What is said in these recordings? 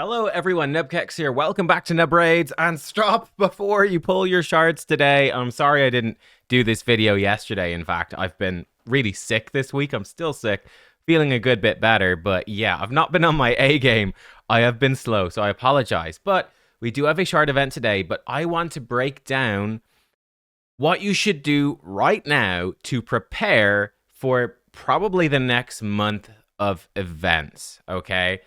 Hello everyone, nubkeks here. Welcome back to Nub Raids, and stop before you pull your shards today. I'm sorry I didn't do this video yesterday. In fact, I've been really sick this week. I'm still sick, feeling a good bit better, but yeah, I've not been on my A game. I have been slow, so I apologize. But we do have a shard event today, but I want to break down what you should do right now to prepare for probably the next month of events, okay?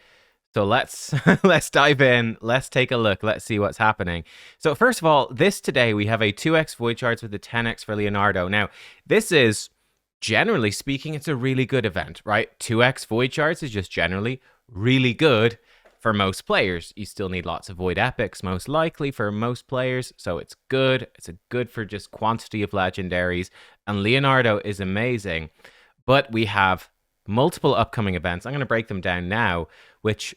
So let's let's dive in. Let's take a look. Let's see what's happening. So first of all, today we have a 2x void shards with a 10x for Leonardo. Now, this is, generally speaking, it's a really good event, right? 2x void shards is just generally really good for most players. You still need lots of void epics, most likely, for most players. So it's good. It's a good for just quantity of legendaries. And Leonardo is amazing. But we have multiple upcoming events. I'm going to break them down now, which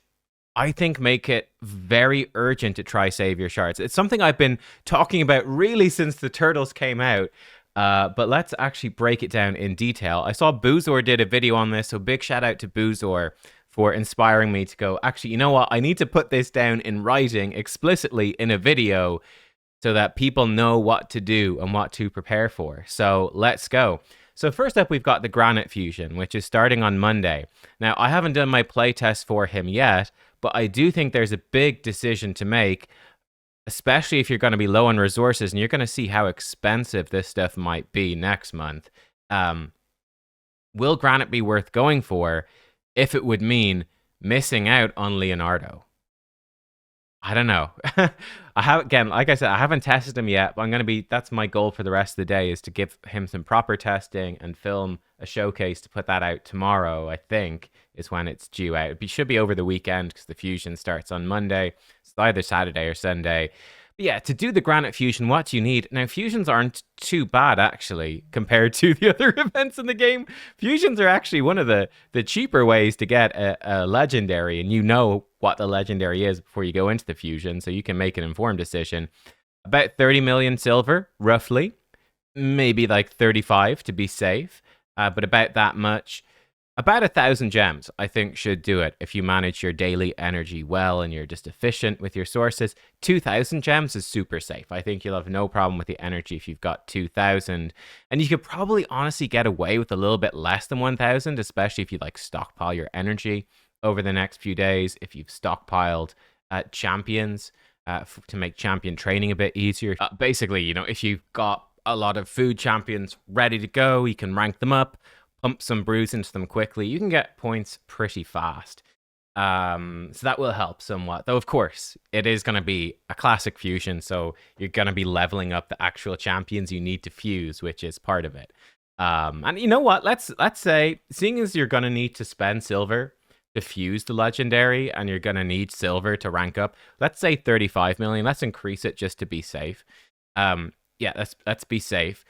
I think make it very urgent to try save your shards. It's something I've been talking about really since the turtles came out, but let's actually break it down in detail. I saw Boozor did a video on this, so big shout out to Boozor for inspiring me to go, actually, you know what? I need to put this down in writing explicitly in a video so that people know what to do and what to prepare for. So let's go. So first up, we've got the Granite Fusion, which is starting on Monday. Now, I haven't done my playtest for him yet, but I do think there's a big decision to make, especially if you're going to be low on resources, and you're going to see how expensive this stuff might be next month. Will Granite be worth going for if it would mean missing out on Leonardo? I don't know. Again, like I said, I haven't tested him yet, but that's my goal for the rest of the day, is to give him some proper testing and film a showcase to put that out tomorrow, I think, is when it's due out. It should be over the weekend because the fusion starts on Monday. It's either Saturday or Sunday. But yeah, to do the Granite Fusion, what do you need? Now, fusions aren't too bad, actually, compared to the other events in the game. Fusions are actually one of the cheaper ways to get a legendary, and you know what the legendary is before you go into the fusion, so you can make an informed decision. About 30 million silver, roughly. Maybe like 35 to be safe, but about that much. About 1,000 gems, I think, should do it if you manage your daily energy well and you're just efficient with your sources. 2,000 gems is super safe. I think you'll have no problem with the energy if you've got 2,000. And you could probably honestly get away with a little bit less than 1,000, especially if you like stockpile your energy over the next few days. If you've stockpiled champions to make champion training a bit easier. Basically, you know, if you've got a lot of food champions ready to go, you can rank them up, pump some brews into them quickly. You can get points pretty fast. So that will help somewhat. Though, of course, it is going to be a classic fusion, so you're going to be leveling up the actual champions you need to fuse, which is part of it. And you know what? Let's say, seeing as you're going to need to spend silver to fuse the legendary, and you're going to need silver to rank up, let's say 35 million. Let's increase it just to be safe. Yeah, let's be safe.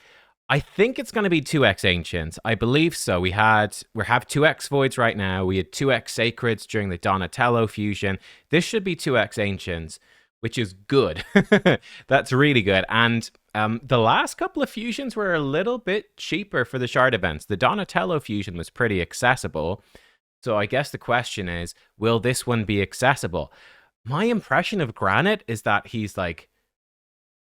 I think it's going to be 2x Ancients. I believe so. We have 2x Voids right now. We had 2x Sacreds during the Donatello fusion. This should be 2x Ancients, which is good. That's really good. And the last couple of fusions were a little bit cheaper for the shard events. The Donatello fusion was pretty accessible. So I guess the question is, will this one be accessible? My impression of Granite is that he's like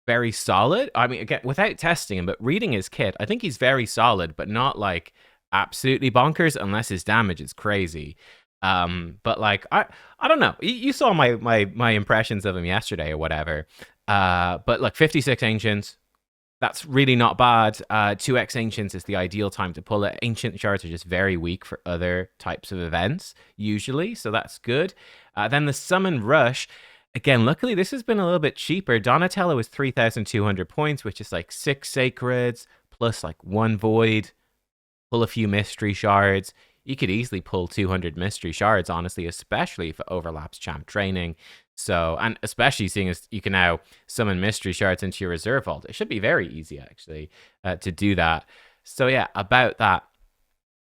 very solid. I mean, again, without testing him, but reading his kit, I think he's very solid, but not like absolutely bonkers unless his damage is crazy. But like, I don't know. You saw my impressions of him yesterday or whatever. But like 56 Ancients, that's really not bad. 2x Ancients is the ideal time to pull it. Ancient shards are just very weak for other types of events, usually, so that's good. Then the Summon Rush. Again, luckily, this has been a little bit cheaper. Donatello is 3,200 points, which is like 6 Sacreds, plus like 1 Void, pull a few Mystery Shards. You could easily pull 200 Mystery Shards, honestly, especially if it overlaps Champ Training. So, and especially seeing as you can now summon Mystery Shards into your Reserve Vault. It should be very easy, actually, to do that. So yeah, about that.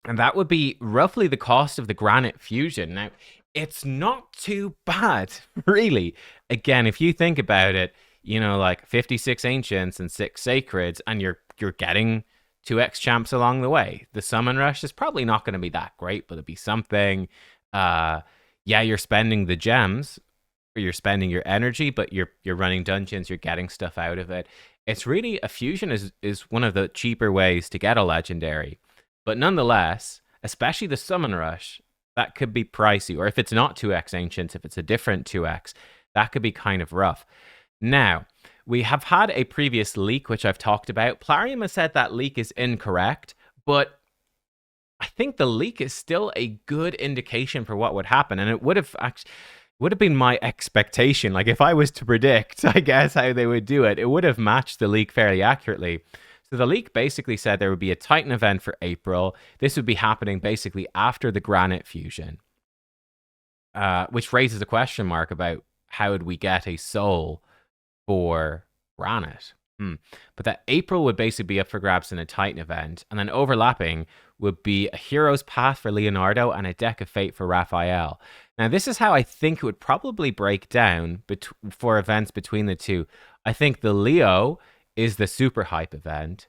And that would be roughly the cost of the Granite Fusion. Now, it's not too bad, really. Again, if you think about it, you know, like 56 Ancients and 6 Sacreds, and you're getting 2x champs along the way. The Summon Rush is probably not going to be that great, but it'll be something. Yeah, you're spending the gems, you're spending your energy, but you're running dungeons, you're getting stuff out of it. It's really a fusion is one of the cheaper ways to get a legendary. But nonetheless, especially the summon rush, that could be pricey. Or if it's not 2x ancients, if it's a different 2x, that could be kind of rough. Now, we have had a previous leak, which I've talked about. Plarium has said that leak is incorrect, but I think the leak is still a good indication for what would happen. And it would have been my expectation. Like if I was to predict, I guess, how they would do it, it would have matched the leak fairly accurately. So the leak basically said there would be a Titan event for April. This would be happening basically after the Granite fusion, which raises a question mark about how would we get a soul for Granite. But that April would basically be up for grabs in a Titan event, and then overlapping would be a Hero's Path for Leonardo and a Deck of Fate for Raphael. Now, this is how I think it would probably break down for events between the two. I think the Leo is the super hype event.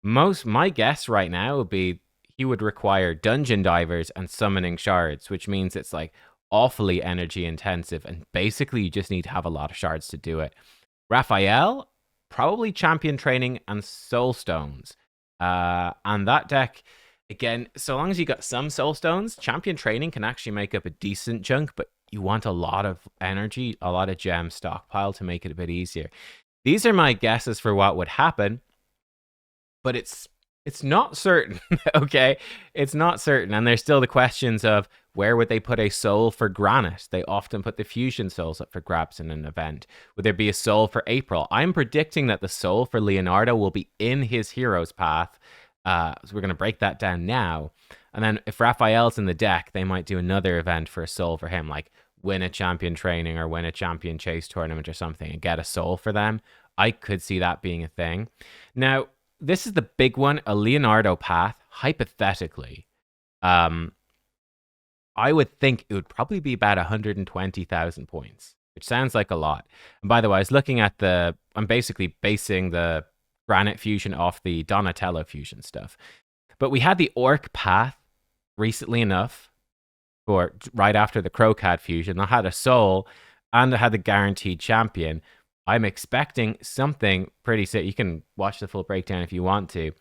My guess right now would be he would require dungeon divers and summoning shards, which means it's like awfully energy intensive, and basically you just need to have a lot of shards to do it. Raphael, probably champion training and soul stones. And that deck, again, so long as you got some soul stones, champion training can actually make up a decent chunk, but you want a lot of energy, a lot of gem stockpile to make it a bit easier. These are my guesses for what would happen, but it's not certain, okay? It's not certain, and there's still the questions of where would they put a soul for Granite? They often put the fusion souls up for grabs in an event. Would there be a soul for April? I'm predicting that the soul for Leonardo will be in his Hero's Path, so we're going to break that down now. And then if Raphael's in the deck, they might do another event for a soul for him, like win a champion training or win a champion chase tournament or something and get a soul for them. I could see that being a thing. Now, this is the big one, a Leonardo path, hypothetically. I would think it would probably be about 120,000 points, which sounds like a lot. And by the way, I was looking at I'm basically basing the Granite fusion off the Donatello fusion stuff. But we had the Orc path recently enough, for right after the Crowcat fusion. I had a soul and I had the guaranteed champion. I'm expecting something pretty sick. You can watch the full breakdown if you want to.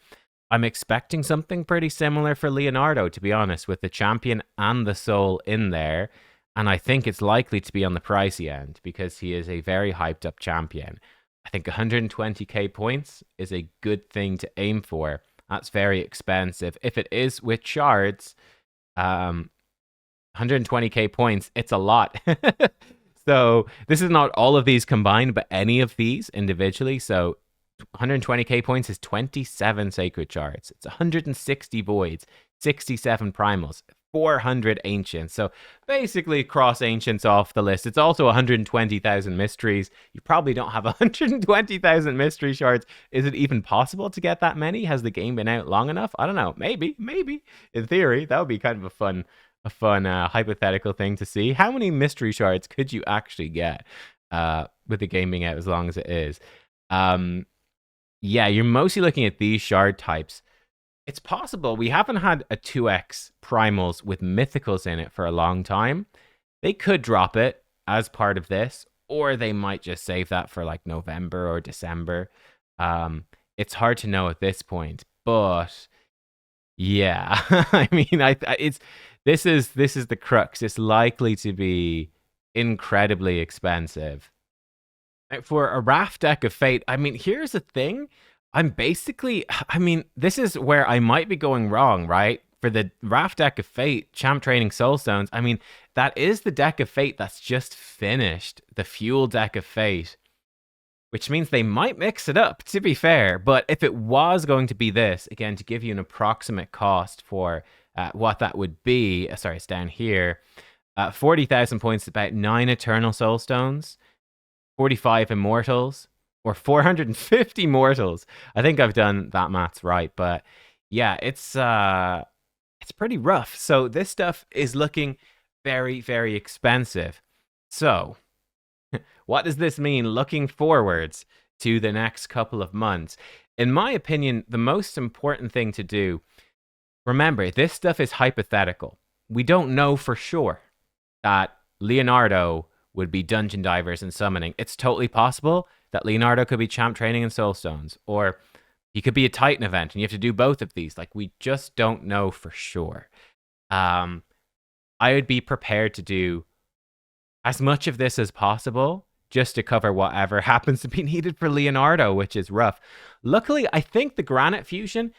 I'm expecting something pretty similar for Leonardo, to be honest, with the champion and the soul in there. And I think it's likely to be on the pricey end because he is a very hyped up champion. I think 120k points is a good thing to aim for. That's very expensive. If it is with shards, 120k points, it's a lot. So this is not all of these combined, but any of these individually. So 120k points is 27 sacred shards. It's 160 voids, 67 primals, 400 ancients. So basically cross ancients off the list. It's also 120,000 mysteries. You probably don't have 120,000 mystery shards. Is it even possible to get that many? Has the game been out long enough? I don't know. Maybe. In theory, that would be kind of a fun hypothetical thing to see. How many mystery shards could you actually get with the game being out as long as it is? Yeah, you're mostly looking at these shard types. It's possible. We haven't had a 2x primals with mythicals in it for a long time. They could drop it as part of this, or they might just save that for like November or December. It's hard to know at this point, but yeah, I mean, this is the crux. It's likely to be incredibly expensive. For a Raph deck of Fate, I mean, here's the thing. This is where I might be going wrong, right? For the Raph deck of Fate, Champ Training Soulstones, I mean, that is the deck of Fate that's just finished, the Fuel deck of Fate, which means they might mix it up, to be fair. But if it was going to be this, again, to give you an approximate cost for what that would be, sorry, it's down here, 40,000 points, about 9 Eternal Soulstones, 45 Immortals, or 450 Mortals. I think I've done that maths right, but yeah, it's pretty rough. So this stuff is looking very, very expensive. So what does this mean looking forwards to the next couple of months? In my opinion, the most important thing to do, remember, this stuff is hypothetical. We don't know for sure that Leonardo would be dungeon divers and summoning. It's totally possible that Leonardo could be champ training and soulstones, or he could be a Titan event, and you have to do both of these. Like, we just don't know for sure. I would be prepared to do as much of this as possible just to cover whatever happens to be needed for Leonardo, which is rough. Luckily, I think the Granite fusion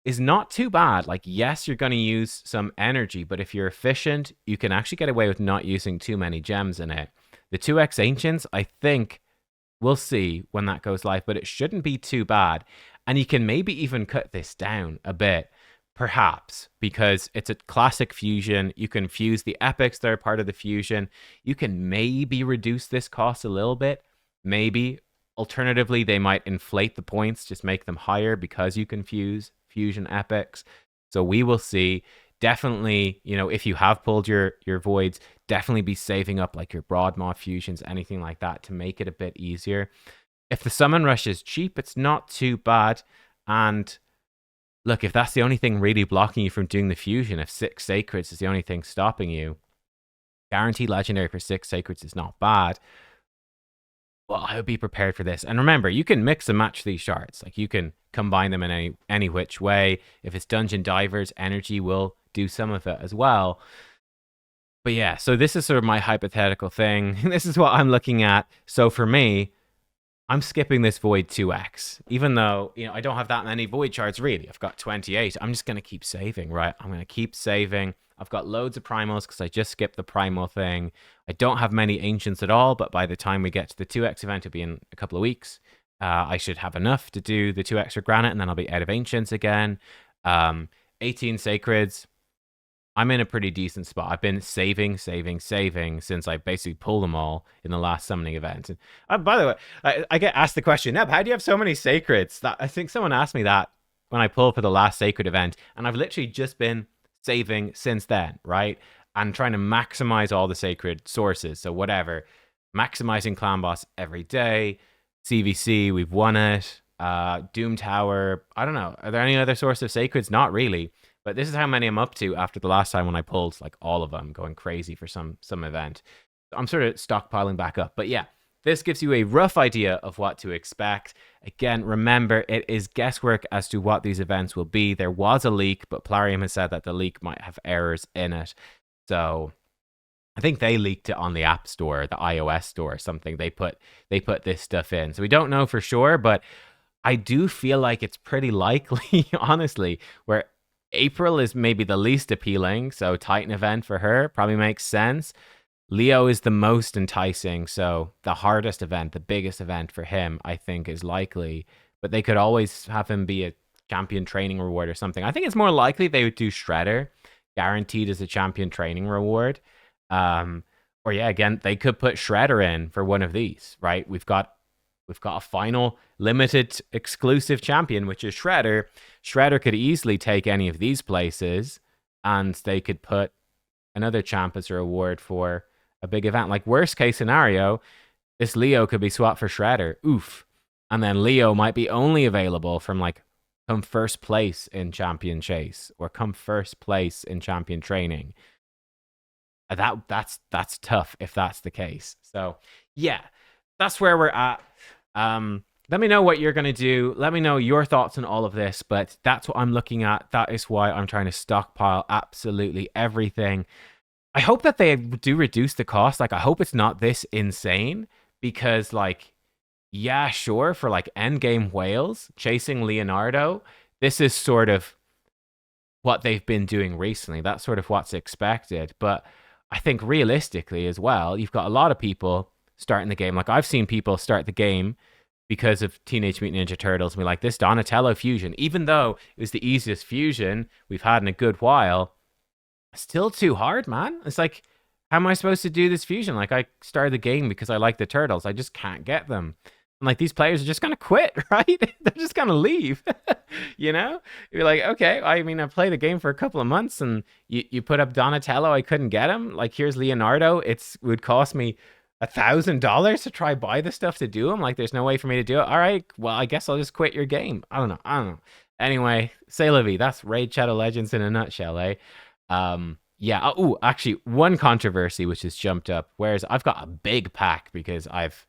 is not too bad. Like, yes, you're going to use some energy, but if you're efficient, you can actually get away with not using too many gems in it. The 2x Ancients, I think, we'll see when that goes live, but it shouldn't be too bad. And you can maybe even cut this down a bit, perhaps, because it's a classic fusion. You can fuse the epics that are part of the fusion. You can maybe reduce this cost a little bit, maybe. Alternatively, they might inflate the points, just make them higher because you can fuse fusion epics. So we will see. Definitely, you know, if you have pulled your voids, definitely be saving up like your Broadmaw fusions, anything like that, to make it a bit easier. If the summon rush is cheap, it's not too bad. And look, if that's the only thing really blocking you from doing the fusion, if 6 Sacreds is the only thing stopping you, guaranteed legendary for 6 Sacreds is not bad. Well, I would be prepared for this. And remember, you can mix and match these shards. Like, you can combine them in any which way. If it's dungeon divers, energy will do some of it as well. But yeah, so this is sort of my hypothetical thing. This is what I'm looking at. So for me, I'm skipping this void 2x, even though, you know, I don't have that many void shards really. I've got 28. I'm just going to keep saving, right? I'm going to keep saving. I've got loads of primals because I just skipped the primal thing. I don't have many ancients at all, but by the time we get to the 2x event, it'll be in a couple of weeks. I should have enough to do the 2 extra granite, and then I'll be out of ancients again. 18 sacreds. I'm in a pretty decent spot. I've been saving since I basically pulled them all in the last summoning event. And by the way, I get asked the question, Neb, how do you have so many sacreds? I think someone asked me that when I pulled for the last sacred event, and I've literally just been saving since then, right? And trying to maximize all the sacred sources. So whatever, maximizing clan boss every day. CVC, we've won it. Doom Tower, I don't know. Are there any other source of sacreds? Not really. But this is how many I'm up to after the last time when I pulled like all of them, going crazy for some event. I'm sort of stockpiling back up. But yeah, this gives you a rough idea of what to expect. Again, remember, it is guesswork as to what these events will be. There was a leak, but Plarium has said that the leak might have errors in it. So I think they leaked it on the App Store, the iOS store or something. They put this stuff in. So we don't know for sure, but I do feel like it's pretty likely, honestly, where April is maybe the least appealing, so Titan event for her probably makes sense. Leo is the most enticing, so the hardest event, the biggest event for him, I think is likely. But they could always have him be a champion training reward or something. I think it's more likely they would do Shredder, guaranteed as a champion training reward. Or yeah, again, they could put Shredder in for one of these, right? We've got a final limited exclusive champion, which is Shredder. Shredder could easily take any of these places, and they could put another champ as a reward for a big event. Like, worst case scenario, this Leo could be swapped for Shredder. Oof. And then Leo might be only available from like come first place in champion chase or come first place in champion training. That's tough if that's the case. So yeah, that's where we're at. Let me know what you're going to do. Let me know your thoughts on all of this, but that's what I'm looking at. That is why I'm trying to stockpile absolutely everything. I hope that they do reduce the cost. Like, I hope it's not this insane because, like, yeah, sure, for like endgame whales chasing Leonardo, this is sort of what they've been doing recently. That's sort of what's expected. But I think realistically as well, you've got a lot of people starting the game. Like, I've seen people start the game because of Teenage Mutant Ninja Turtles and be like, this Donatello fusion, even though it was the easiest fusion we've had in a good while, still too hard, man. It's like, how am I supposed to do this fusion? Like, I started the game because I like the turtles. I just can't get them. And like, these players are just going to quit, right? They're just going to leave, you know? You're like, okay, I mean, I played the game for a couple of months and you put up Donatello, I couldn't get him. Like, here's Leonardo. It would cost me $1,000 to try buy the stuff to do them. Like, there's no way for me to do it. All right, well, I guess I'll just quit your game. I don't know. Anyway, say la vie. That's Raid Shadow Legends in a nutshell, eh? Yeah. Oh, actually, one controversy which has jumped up. Whereas I've got a big pack because I've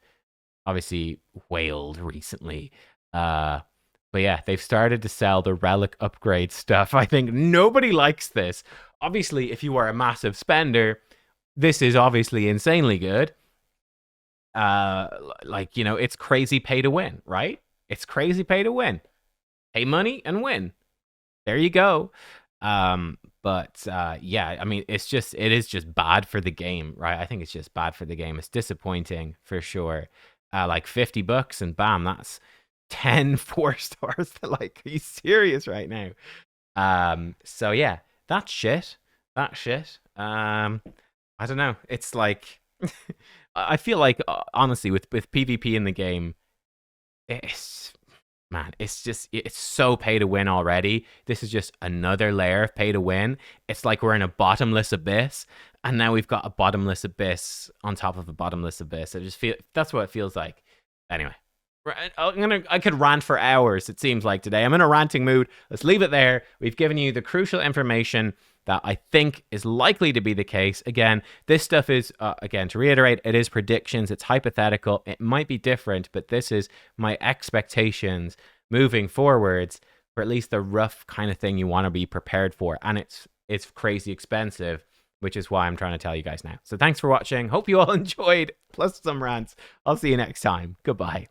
obviously whaled recently. Uh, but yeah, they've started to sell the relic upgrade stuff. I think nobody likes this. Obviously, if you are a massive spender, this is obviously insanely good. Uh, like, it's crazy pay to win, right? It's crazy pay to win. Pay money and win. There you go. But yeah, I mean, it is just bad for the game, right? I think it's just bad for the game. It's disappointing for sure. Like $50 and bam, that's 10 4 stars. Like, are you serious right now? So yeah, that's shit. That's shit. I don't know. It's like I feel like honestly with PvP in the game, it's man, it's so pay to win already. This is just another layer of pay to win. It's like we're in a bottomless abyss, and now we've got a bottomless abyss on top of a bottomless abyss. I just feel that's what it feels like. Anyway, I could rant for hours. It seems like today I'm in a ranting mood. Let's leave it there. We've given you the crucial information that I think is likely to be the case. Again, this stuff is, again, to reiterate, it is predictions. It's hypothetical. It might be different, but this is my expectations moving forwards for at least the rough kind of thing you want to be prepared for. And it's crazy expensive, which is why I'm trying to tell you guys now. So thanks for watching. Hope you all enjoyed, plus some rants. I'll see you next time. Goodbye.